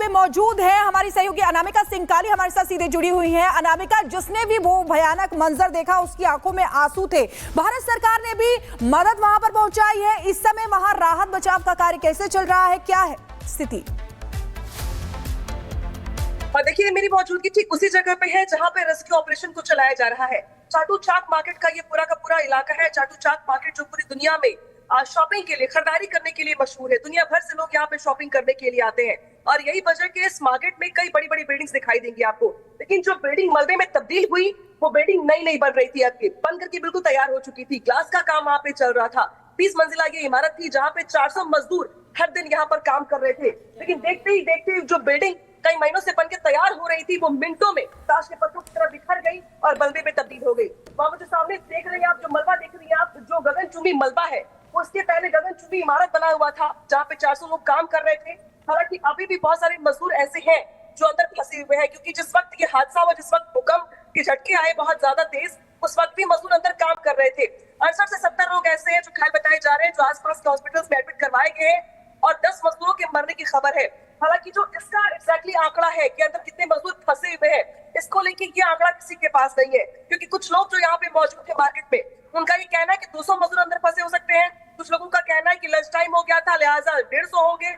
पे मौजूद है हमारी सहयोगी अनामिका सिंकाली, हमारे साथ सीधे जुड़ी हुई हैं। अनामिका, जिसने भी वो भयानक मंजर देखा उसकी आंखों में आंसू थे। भारत सरकार ने भी मदद वहां पर पहुंचाई है। इस समय वहां राहत बचाव का कार्य कैसे चल रहा है, क्या है स्थिति? देखिए, मेरी मौजूदगी ठीक उसी जगह पे है जहां पे रेस्क्यू ऑपरेशन को चलाया जा रहा है। चाटू चाक मार्केट का ये पूरा का पूरा इलाका है। चाटू चाक मार्केट जो पूरी दुनिया में शॉपिंग के लिए, खरीदारी करने के लिए मशहूर है। दुनिया भर से लोग यहाँ पे शॉपिंग करने के लिए आते हैं और यही वजह के इस मार्केट में कई बड़ी बड़ी बिल्डिंग्स दिखाई देंगी आपको। लेकिन जो बिल्डिंग मलबे में तब्दील हुई वो बिल्डिंग नई नई बन रही थी, आपकी बन करके बिल्कुल तैयार हो चुकी थी। ग्लास का काम वहाँ पे चल रहा था। 20 मंजिला ये इमारत थी जहाँ पे 400 मजदूर हर दिन यहाँ पर काम कर रहे थे। लेकिन देखते ही देखते जो बिल्डिंग कई महीनों से बनके तैयार हो रही थी वो मिनटों में ताश के पत्तों की तरह बिखर गई और मलबे में तब्दील हो गई। वहां जो सामने देख रहे हैं आप, जो मलबा देख रही हैं आप, जो गगनचुंबी मलबा है, उसके पहले गगनचुंबी इमारत बना हुआ था जहाँ पे 400 लोग काम कर रहे थे। हालांकि अभी भी बहुत सारे मजदूर ऐसे हैं जो अंदर फंसे हुए हैं, क्योंकि जिस वक्त ये हादसा हुआ, जिस वक्त भूकंप के झटके आए बहुत ज्यादा तेज, उस वक्त भी मजदूर अंदर काम कर रहे थे। 68 से 70 लोग ऐसे हैं जो घायल बताए जा रहे हैं, जो आसपास के हॉस्पिटल्स में एडमिट करवाए गए हैं और 10 मजदूरों के मरने की खबर है। हालांकि जो इसका एग्जैक्टली आंकड़ा है कि अंदर कितने मजदूर फंसे हुए हैं, इसको लेके ये आंकड़ा किसी के पास नहीं है, क्योंकि कुछ लोग जो यहाँ पे मौजूद थे मार्केट में, उनका ये कहना है कि 200 मजदूर अंदर फंसे हो सकते हैं। कुछ लोगों का कहना है कि लंच टाइम हो गया था लिहाजा 150 होंगे।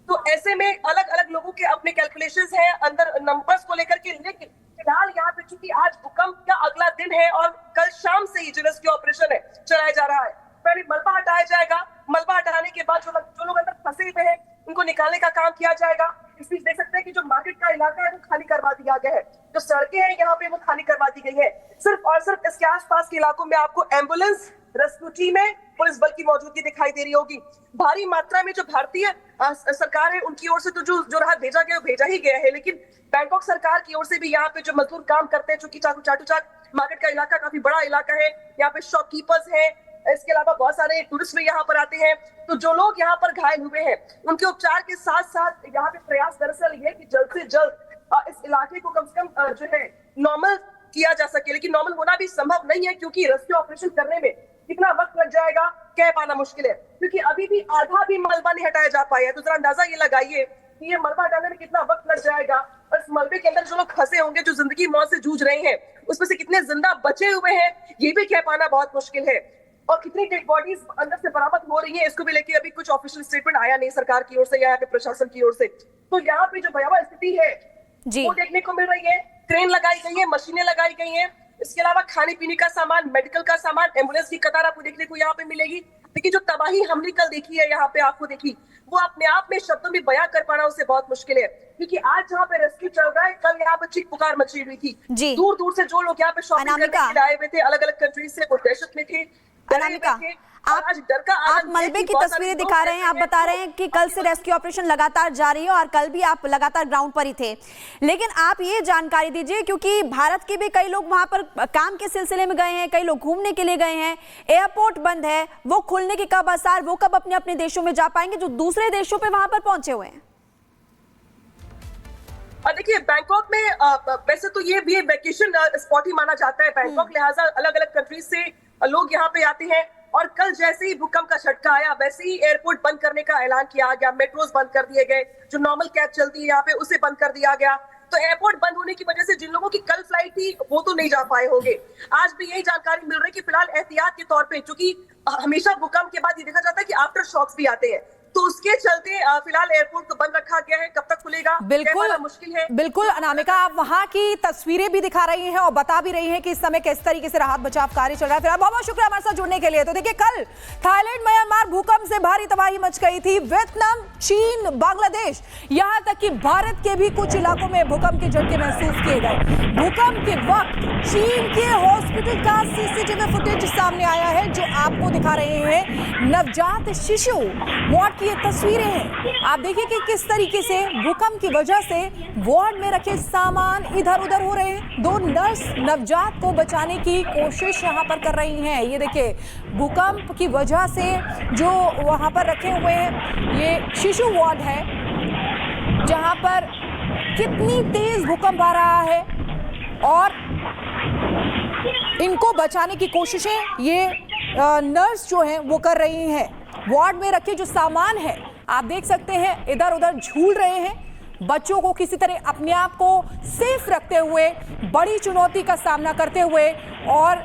तो ऐसे में अलग अलग लोगों के अपने कैलकुलेशंस हैं अंदर नंबर्स को लेकर के। लेकिन फिलहाल यहाँ पे चूंकि आज भूकंप का अगला दिन है और कल शाम से ही जो रेस्क्यू ऑपरेशन है चलाया जा रहा है। पहले मलबा हटाया जाएगा, मलबा हटाने के बाद जो लोग अंदर फंसे हुए हैं उनको निकालने का काम किया जाएगा। इस बीच देख सकते हैं कि जो मार्केट का इलाका है वो खाली करवा दिया गया है, जो सड़कें हैं यहाँ पे वो खाली करवा दी गई है। सिर्फ और सिर्फ इसके आसपास के इलाकों में आपको एम्बुलेंस, रेस्क्यू टीमें, पुलिस बल की मौजूदगी दिखाई दे रही होगी। भारी मात्रा में जो भारतीय सरकार है उनकी ओर से तो जो राहत भेजा गया भेजा ही गया है, लेकिन बैंकॉक सरकार की ओर से भी यहाँ पे जो मजदूर काम करते हैं, चूंकि चाटू चाक मार्केट का इलाका काफी बड़ा इलाका है, यहाँ पे शॉपकीपर्स हैं, इसके अलावा बहुत सारे टूरिस्ट भी यहाँ पर आते हैं। तो जो लोग यहाँ पर घायल हुए हैं उनके उपचार के साथ साथ यहाँ पे प्रयास दरअसल ये कि जल्द से जल्द इस इलाके को कम से कम जो है नॉर्मल किया जा सके। लेकिन नॉर्मल होना भी संभव नहीं है, क्योंकि रेस्क्यू ऑपरेशन करने में कितना वक्त लग जाएगा कह पाना मुश्किल है, क्योंकि अभी भी आधा भी मलबा नहीं हटाया जा पाया है। तो जरा अंदाजा ये लगाइए कि ये मलबा हटाने में कितना वक्त लग जाएगा और इस मलबे के अंदर जो लोग फंसे होंगे, जो जिंदगी मौत से जूझ रहे हैं, उसमें से कितने जिंदा बचे हुए हैं ये भी कह पाना बहुत मुश्किल है। और कितनी डेड बॉडीज अंदर से बरामद हो रही है इसको भी लेके अभी कुछ ऑफिशियल स्टेटमेंट आया नहीं सरकार की ओर से या यहाँ पे प्रशासन की ओर से। तो यहाँ पे जो भयावह स्थिति है वो देखने को मिल रही है। क्रेन लगाई गई है, मशीनें लगाई गई हैं, इसके अलावा खाने पीने का सामान, मेडिकल का सामान, एम्बुलेंस की कतार आपको देखने को यहाँ पे मिलेगी। लेकिन जो तबाही हमने कल देखी है यहाँ पे आपको देखी, वो अपने आप में शब्दों में बयां कर पाना उससे बहुत मुश्किल है, क्योंकि आज जहाँ पे रेस्क्यू चल रहा है, कल यहाँ पे चीख पुकार मची हुई थी। दूर दूर से जो लोग यहाँ पे शॉपिंग करने के लिए आए हुए थे, अलग अलग कंट्रीज से, वो दहशत में थे। अनामिका, आप मलबे की तस्वीरें दिखा रहे हैं, आप बता रहे हैं कि कल से रेस्क्यू ऑपरेशन लगातार जारी है और कल भी आप लगातार ग्राउंड पर ही थे, लेकिन आप ये जानकारी दीजिए, क्योंकि भारत के भी कई लोग वहां पर काम के सिलसिले में गए हैं, कई लोग घूमने के लिए गए हैं, एयरपोर्ट बंद है, वो खुलने के कब आसार, वो कब अपने अपने देशों में जा पाएंगे जो दूसरे देशों पे वहां पर पहुंचे हुए हैं? देखिए, बैंकॉक में वैसे तो ये भी वेकेशन स्पॉट ही माना जाता है बैंकॉक, लिहाजा अलग अलग कंट्रीज से लोग यहाँ पे आते हैं। और कल जैसे ही भूकंप का झटका आया वैसे ही एयरपोर्ट बंद करने का ऐलान किया गया, मेट्रोज बंद कर दिए गए, जो नॉर्मल कैब चलती है यहाँ पे उसे बंद कर दिया गया। तो एयरपोर्ट बंद होने की वजह से जिन लोगों की कल फ्लाइट थी वो तो नहीं जा पाए होंगे। आज भी यही जानकारी मिल रही है कि फिलहाल एहतियात के तौर पे, क्योंकि हमेशा भूकंप के बाद ये देखा जाता है कि आफ्टर शॉक्स भी आते हैं, तो उसके चलते फिलहाल एयरपोर्ट को बंद रखा गया है। कब तक खुलेगा बिल्कुल मुश्किल है। बिल्कुल अनामिका, आप वहां की तस्वीरें भी दिखा रही हैं और बता भी रही हैं कि इस समय किस तरीके से राहत बचाव कार्य चल रहा है। फिर बहुत बहुत शुक्रिया हमारे साथ जुड़ने के लिए। तो देखिए, कल थाईलैंड, म्यांमार भूकंप से भारी तबाही मच गई थी, वियतनाम, चीन, बांग्लादेश, यहां तक कि भारत के भी कुछ इलाकों में भूकंप के झटके महसूस किए गए। भूकंप के वक्त चीन के हॉस्पिटल का सीसीटीवी फुटेज सामने आया है, जो आपको दिखा रहे हैं। नवजात शिशु वार्ड ये तस्वीरें हैं, आप देखिए कि किस तरीके से भूकंप की वजह से वार्ड में रखे सामान इधर उधर हो रहे हैं। दो नर्स नवजात को बचाने की कोशिश यहां पर कर रही हैं। ये देखिए, भूकंप की वजह से जो वहां पर रखे हुए हैं, ये शिशु वार्ड है जहां पर कितनी तेज भूकंप आ रहा है और इनको बचाने की कोशिशें ये नर्स जो हैं वो कर रही हैं। वार्ड में रखे जो सामान है आप देख सकते हैं इधर उधर झूल रहे हैं। बच्चों को किसी तरह अपने आप को सेफ रखते हुए, बड़ी चुनौती का सामना करते हुए और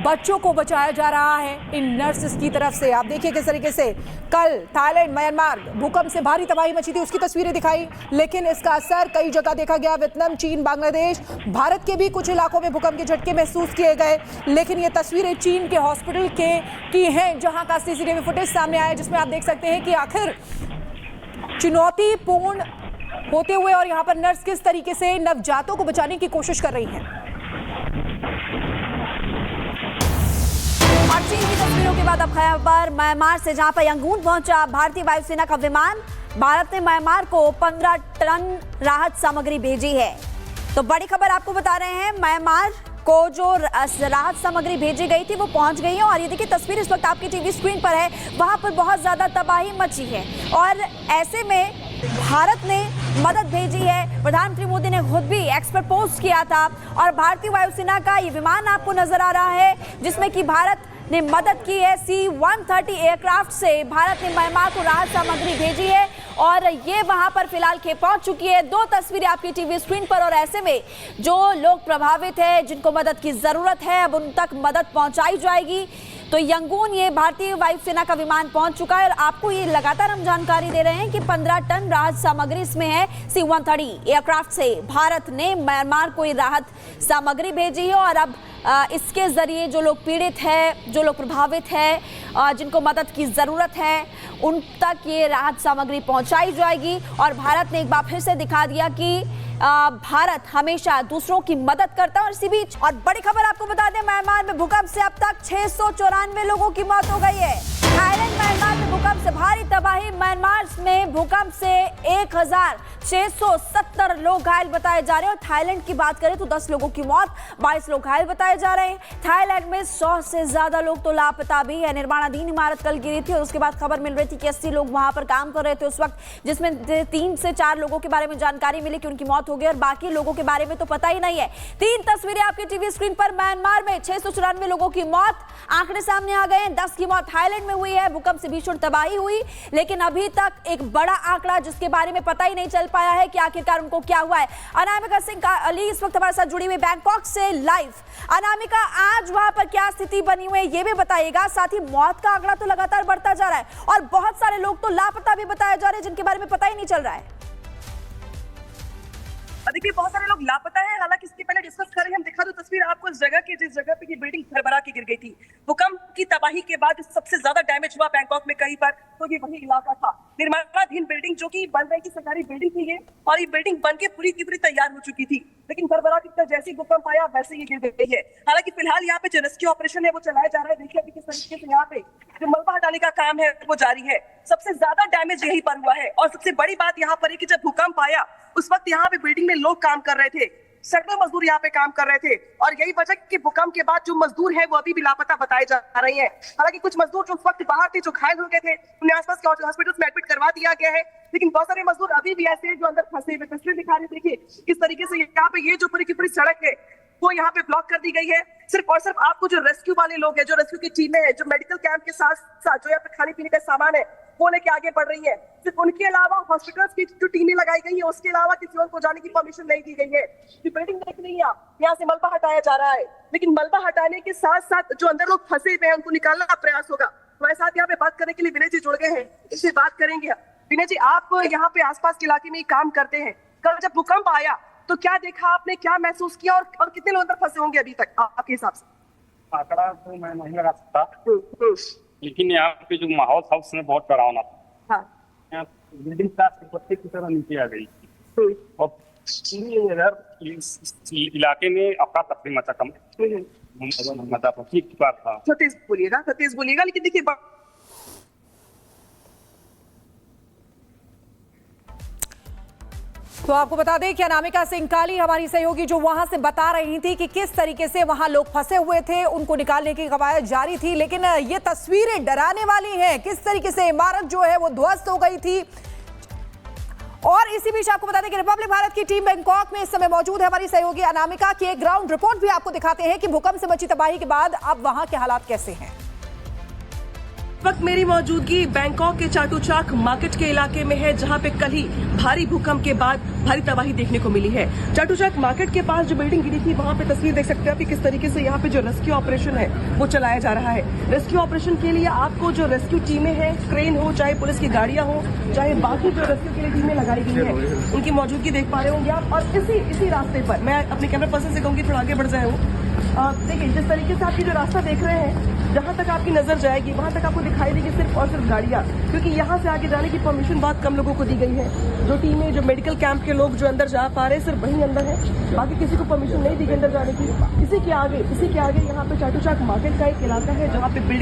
बच्चों को बचाया जा रहा है इन नर्सेस की तरफ से। आप देखिए किस तरीके से कल थाईलैंड, म्यांमार भूकंप से भारी तबाही मची थी, उसकी तस्वीरें दिखाई, लेकिन इसका असर कई जगह देखा गया। वियतनाम, चीन, बांग्लादेश, भारत के भी कुछ इलाकों में भूकंप के झटके महसूस किए गए। लेकिन ये तस्वीरें चीन के हॉस्पिटल की हैं, जहां का सीसीटीवी फुटेज सामने आया, जिसमें आप देख सकते हैं कि आखिर चुनौतीपूर्ण होते हुए और यहाँ पर नर्स किस तरीके से नवजातों को बचाने की कोशिश कर रही हैं। और चीन की तस्वीरों के बाद अब खबर म्यांमार से, जहां पर यंगून पहुंचा भारतीय वायुसेना का विमान। भारत ने म्यांमार को 15 टन राहत सामग्री भेजी है। तो बड़ी खबर आपको बता रहे हैं, म्यांमार को जो राहत सामग्री भेजी गई थी वो पहुंच गई है। और ये देखिए तस्वीर इस वक्त आपकी टीवी स्क्रीन पर है, वहां पर बहुत ज्यादा तबाही मची है और ऐसे में भारत ने मदद भेजी है। प्रधानमंत्री मोदी ने खुद भी एक्सपर्ट पोस्ट किया था और भारतीय वायुसेना का ये विमान आपको नजर आ रहा है, जिसमें कि भारत ने मदद की है। C-130 एयरक्राफ्ट से भारत ने म्यांमार को राहत सामग्री भेजी है और ये वहां पर फिलहाल के पहुंच चुकी है। 2 तस्वीरें आपकी टीवी स्क्रीन पर और ऐसे में जो लोग प्रभावित हैं, जिनको मदद की जरूरत है, अब उन तक मदद पहुंचाई जाएगी। तो यंगून ये भारतीय वायुसेना का विमान पहुंच चुका है और आपको ये लगातार हम जानकारी दे रहे हैं कि 15 टन राहत सामग्री इसमें है। C-130 एयरक्राफ्ट से भारत ने म्यांमार को ये राहत सामग्री भेजी है और अब इसके जरिए जो लोग पीड़ित हैं, जो लोग प्रभावित हैं, जिनको मदद की ज़रूरत है, उन तक ये राहत सामग्री पहुंचाई जाएगी। और भारत ने एक बार फिर से दिखा दिया कि भारत हमेशा दूसरों की मदद करता है। और इसी बीच और बड़ी खबर आपको बता दें, म्यांमार में भूकंप से अब तक 694 लोगों की मौत हो गई है। थाईलैंड, म्यांमार में भूकंप से भारी तबाही। म्यांमार में भूकंप से 1670 लोग घायल बताए जा रहे हैं और थाईलैंड की बात करें तो 10 लोगों की मौत, 22 लोग घायल बताए जा रहे हैं। थाईलैंड में 100 से ज्यादा लोग तो लापता भी है। निर्माणाधीन इमारत कल गिरी थी और उसके बाद खबर मिल रही थी कि 80 लोग वहां पर काम कर रहे थे उस वक्त, जिसमें 3 से 4 लोगों के बारे में जानकारी मिली कि उनकी मौत हो गई और बाकी लोगों के बारे में तो पता ही नहीं है। 3 तस्वीरें आपकी टीवी स्क्रीन पर। म्यांमार में 694 लोगों की मौत, आंकड़े सामने आ गए हैं। 10 की मौत थाईलैंड में हुई है। भूकंप से भीषण तबाही हुई, लेकिन अभी तक एक बड़ा आंकड़ा जिसके बारे में पता ही नहीं चल पाया है कि आखिरकार उनको क्या हुआ है। अनामिका सिंह अली इस वक्त हमारे साथ जुड़ी हुई बैंकॉक से लाइव। अनामिका, आज वहां पर क्या स्थिति बनी हुई है ये भी बताइएगा। साथ ही मौत का आंकड़ा तो लगातार बढ़ता जा रहा है और बहुत सारे लोग तो लापता भी बताए जा रहे हैं, जिनके बारे में पता ही नहीं चल रहा है। देखिए बहुत सारे लोग लापता है। हालांकि इसके पहले डिस्कस करें, हम दिखा दो तस्वीर आपको इस जगह की, जिस जगह पे ये बिल्डिंग भरभरा के गिर गई थी। भूकंप की तबाही के बाद सबसे ज्यादा डैमेज हुआ बैंकॉक में कहीं पर, तो ये वही इलाका था। निर्माणाधीन बिल्डिंग जो कि बन रही थी, सरकारी बिल्डिंग थी ये, और ये बिल्डिंग बन के पूरी की पूरी तैयार हो चुकी थी, लेकिन भरभरा के जैसे ही भूकंप आया वैसे ये गिर गई है। हालांकि फिलहाल यहाँ पे जो रेस्क्यू ऑपरेशन है वो चलाया जा रहा है। देखिए अभी किस तरीके से यहाँ पे जो मलबा हटाने का काम है वो जारी है। सबसे ज्यादा डैमेज यहीं पर हुआ है और सबसे बड़ी बात यहाँ पर है कि जब भूकंप आया उस वक्त यहाँ पे बिल्डिंग में लोग काम कर रहे थे, सैकड़ों मजदूर यहाँ पे काम कर रहे थे और यही वजह कि भूकंप के बाद जो मजदूर है वो अभी भी लापता बताए जा रहे हैं। हालांकि कुछ मजदूर जो उस वक्त बाहर थे, जो घायल हो गए थे, उन्हें आसपास के हॉस्पिटल्स में एडमिट करवा दिया गया है, लेकिन बहुत सारे मजदूर अभी भी ऐसे हैं जो अंदर फंसे हुए। तस्वीर दिखा रहे, देखिए किस तरीके से यहाँ पे ये जो पूरी की पूरी सड़क है वो यहाँ पे ब्लॉक कर दी गई है। सिर्फ और सिर्फ आपको जो रेस्क्यू वाले लोग हैं, जो रेस्क्यू की टीमें हैं, जो मेडिकल कैंप के साथ साथ जो यहाँ पे खाने पीने का सामान है वो लेके आगे बढ़ रही है। सिर्फ उनके अलावा हॉस्पिटल्स की जो टीमें लगाई गई है उसके अलावा किसी और को जाने की परमिशन नहीं दी गई है। ये बिल्डिंग देख रही है आप, यहाँ से मलबा हटाया जा रहा है, लेकिन मलबा हटाने के साथ साथ जो अंदर लोग फंसे हुए हैं उनको निकालने का प्रयास होगा। हमारे साथ यहाँ पे बात करने के लिए विनय जी जुड़ गए हैं, इससे बात करेंगे। विनय जी, आप यहाँ पे आसपास के इलाके में काम करते हैं, कल जब भूकंप आया तो क्या देखा आपने, क्या महसूस किया और कितने लोग अंदर फंसे होंगे अभी तक आपके हिसाब से? आंकड़ा तो मैं नहीं लगा सकता, लेकिन यहाँ पे जो माहौल था उसमें बहुत डरावना था। हाँ। बिल्डिंग पत्ते की तरह नीचे आ गई थी और इधर इस इलाके में अफरा तफरी मचा कम था। तेज बोलिएगा, लेकिन देखिए तो आपको बता दें कि अनामिका सिंह काली हमारी सहयोगी जो वहां से बता रही थी कि किस तरीके से वहां लोग फंसे हुए थे, उनको निकालने की कवायद जारी थी, लेकिन ये तस्वीरें डराने वाली हैं। किस तरीके से इमारत जो है वो ध्वस्त हो गई थी। और इसी बीच आपको बता दें कि रिपब्लिक भारत की टीम बैंकॉक में इस समय मौजूद है। हमारी सहयोगी अनामिका की एक ग्राउंड रिपोर्ट भी आपको दिखाते हैं कि भूकंप से मची तबाही के बाद अब वहां के हालात कैसे हैं। वक्त मेरी मौजूदगी बैंकॉक के चाटूचाक मार्केट के इलाके में है, जहां पे कल ही भारी भूकंप के बाद भारी तबाही देखने को मिली है। चाटूचाक मार्केट के पास जो बिल्डिंग गिरी थी, वहां पे तस्वीर देख सकते हैं आप कि किस तरीके से यहाँ पे जो रेस्क्यू ऑपरेशन है वो चलाया जा रहा है। रेस्क्यू ऑपरेशन के लिए आपको जो रेस्क्यू टीमें हैं, क्रेन हो, चाहे पुलिस की गाड़ियां हो, चाहे बाकी जो रेस्क्यू के लिए टीमें लगाई गई है, उनकी मौजूदगी देख पा रहे होंगे आप। और इसी रास्ते पर मैं अपने कैमरा पर्सन से कहूंगी थोड़ा आगे बढ़ जाए हूँ। देखिए जिस तरीके से आपकी जो रास्ता देख रहे हैं, जहां तक आपकी नजर जाएगी वहां तक आपको दिखाई देगी सिर्फ और सिर्फ गाड़ियां, क्योंकि यहां से आगे जाने की परमिशन बहुत कम लोगों को दी गई है। जो टीमें, जो मेडिकल कैंप के लोग जो अंदर जा पा रहे हैं, सिर्फ वही अंदर है, बाकी किसी को परमिशन नहीं दी गई अंदर जाने की। इसी के आगे यहाँ पे चाटूचाक मार्केट का एक इलाका है, जहाँ पे बिल्डिंग